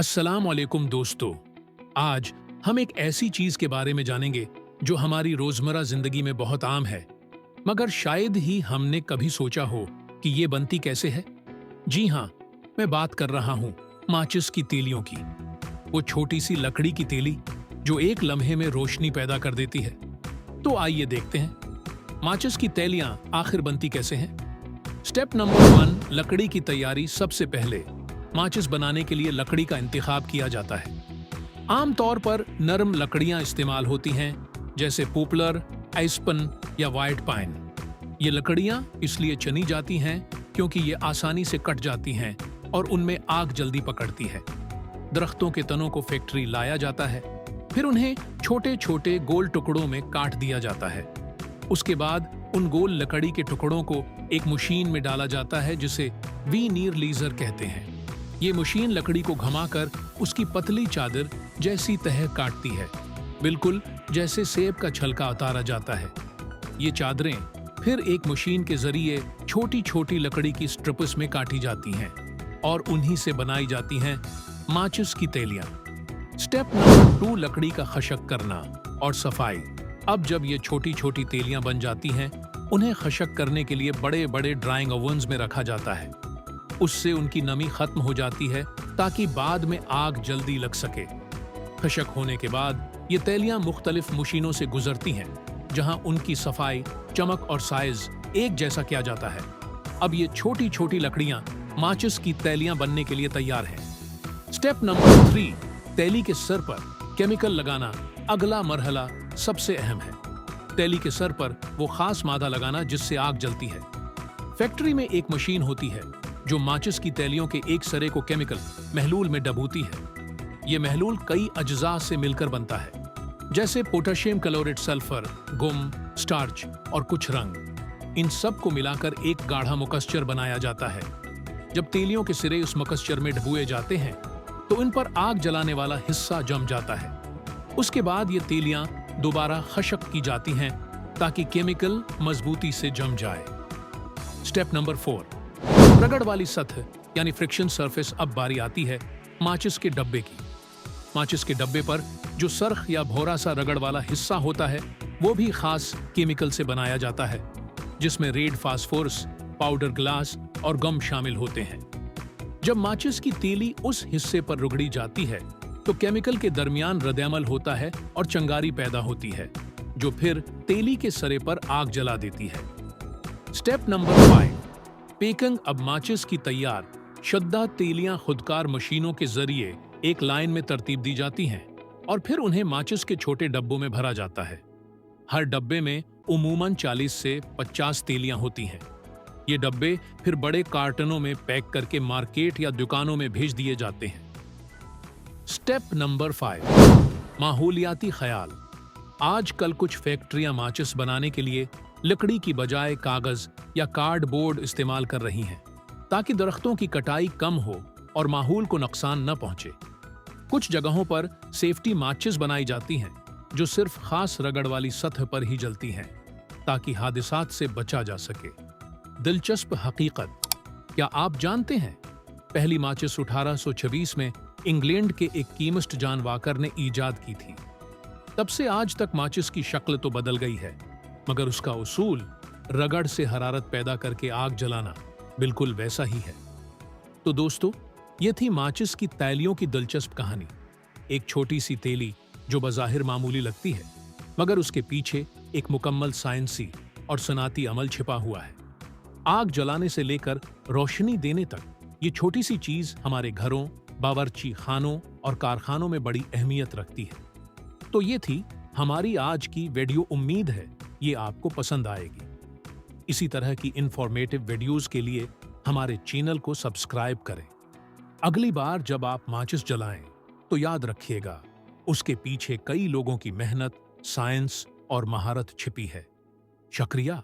अस्सलाम वालेकुम दोस्तों। आज हम एक ऐसी चीज के बारे में जानेंगे जो हमारी रोजमर्रा जिंदगी में बहुत आम है, मगर शायद ही हमने कभी सोचा हो कि ये बनती कैसे है। जी हाँ, मैं बात कर रहा हूँ माचिस की तीलियों की। वो छोटी सी लकड़ी की तीली जो एक लम्हे में रोशनी पैदा कर देती है। तो आइए देखते हैं माचिस की तीलियां आखिर बनती कैसे हैं। स्टेप नंबर 1, लकड़ी की तैयारी। सबसे पहले माचिस बनाने के लिए लकड़ी का इंतखाब किया जाता है। आमतौर पर नरम लकड़ियां इस्तेमाल होती हैं, जैसे पोपलर, एस्पन या व्हाइट पाइन। ये लकड़ियां इसलिए चुनी जाती हैं क्योंकि ये आसानी से कट जाती हैं और उनमें आग जल्दी पकड़ती है। दरख्तों के तनों को फैक्ट्री लाया जाता है, फिर उन्हें छोटे छोटे गोल टुकड़ों में काट दिया जाता है। उसके बाद उन गोल लकड़ी के टुकड़ों को एक मशीन में डाला जाता है जिसे वीनीर लेजर कहते हैं। ये मशीन लकड़ी को घुमाकर उसकी पतली चादर जैसी तह काटती है, बिल्कुल जैसे सेब का छिलका उतारा जाता है। ये चादरें फिर एक मशीन के जरिए छोटी छोटी लकड़ी की स्ट्रिप्स में काटी जाती हैं और उन्हीं से बनाई जाती हैं माचिस की तीलियां। स्टेप नंबर 2, लकड़ी का खशक करना और सफाई। अब जब ये छोटी छोटी तीलियां बन जाती हैं, उन्हें खशक करने के लिए बड़े बड़े ड्राइंग ओवन्स में रखा जाता है। उससे उनकी नमी खत्म हो जाती है ताकि बाद में आग जल्दी लग सके। खशक होने के बाद ये तीलियां मुख्तलिफ मशीनों से गुजरती हैं, जहां उनकी सफाई, चमक और साइज एक जैसा किया जाता है। अब ये छोटी छोटी लकड़ियां माचिस की तीलियां बनने के लिए तैयार हैं। स्टेप नंबर 3, तीली के सर पर केमिकल लगाना। अगला मरहला सबसे अहम है। तीली के सर पर वो खास मादा लगाना जिससे आग जलती है। फैक्ट्री में एक मशीन होती है जो माचिस की तीलियों के एक सरे को केमिकल महलूल में डबोती है। ये महलूल कई अज्जा से मिलकर बनता है, जैसे पोटेशियम क्लोराइड, सल्फर, गुम, स्टार्च और कुछ रंग। इन सब को मिलाकर एक गाढ़ा मुकस्चर बनाया जाता है। जब तीलियों के सिरे उस मुकस्चर में डुबोए जाते हैं तो इन पर आग जलाने वाला हिस्सा जम जाता है। उसके बाद ये तीलियां दोबारा खशक की जाती हैं ताकि केमिकल मजबूती से जम जाए। स्टेप नंबर 4, रगड़ वाली सतह यानी फ्रिक्शन सरफेस। अब बारी आती है माचिस के डब्बे की। माचिस के डब्बे पर जो सरख या भौरा सा रगड़ वाला हिस्सा होता है, वो भी खास केमिकल से बनाया जाता है, जिसमें रेड फास्फोरस, पाउडर ग्लास और गम शामिल होते हैं। जब माचिस की तीली उस हिस्से पर रगड़ी जाती है तो केमिकल के दरमियान रद्द-ए-अमल होता है और चिंगारी पैदा होती है, जो फिर तीली के सरे पर आग जला देती है। Step number 5, packing. अब माचिस की तैयार शुद्ध तीलियां खुदकार मशीनों के जरिए एक लाइन में तरतीब दी जाती हैं और फिर उन्हें माचिस के छोटे डब्बों में भरा जाता है। हर डब्बे में उमूमन 40 से 50 तीलियां होती हैं। ये डब्बे फिर बड़े कार्टनों में पैक करके मार्केट या दुकानों में भेज दिए जाते हैं। स्टेप नंबर 5, माहौलियाती ख्याल। आजकल कुछ फैक्ट्रियां माचिस बनाने के लिए लकड़ी की बजाय कागज या कार्डबोर्ड इस्तेमाल कर रही हैं, ताकि दरख्तों की कटाई कम हो और माहौल को नुकसान न पहुंचे। कुछ जगहों पर सेफ्टी माचिस बनाई जाती हैं जो सिर्फ खास रगड़ वाली सतह पर ही जलती हैं, ताकि हादसात से बचा जा सके। दिलचस्प हकीकत, क्या आप जानते हैं पहली माचिस 1826 में इंग्लैंड के एक कीमिस्ट जॉन वॉकर ने ईजाद की थी। तब से आज तक माचिस की शक्ल तो बदल गई है, मगर उसका उसूल, रगड़ से हरारत पैदा करके आग जलाना, बिल्कुल वैसा ही है। तो दोस्तों, ये थी माचिस की तीलियों की दिलचस्प कहानी। एक छोटी सी तीली जो बज़ाहिर मामूली लगती है, मगर उसके पीछे एक मुकम्मल साइंसी और सनाती अमल छिपा हुआ है। आग जलाने से लेकर रोशनी देने तक ये छोटी सी चीज हमारे घरों, बावर्ची खानों और कारखानों में बड़ी अहमियत रखती है। तो ये थी हमारी आज की वीडियो। उम्मीद है ये आपको पसंद आएगी। इसी तरह की इंफॉर्मेटिव वीडियोस के लिए हमारे चैनल को सब्सक्राइब करें। अगली बार जब आप माचिस जलाएं तो याद रखिएगा, उसके पीछे कई लोगों की मेहनत, साइंस और महारत छिपी है। शुक्रिया।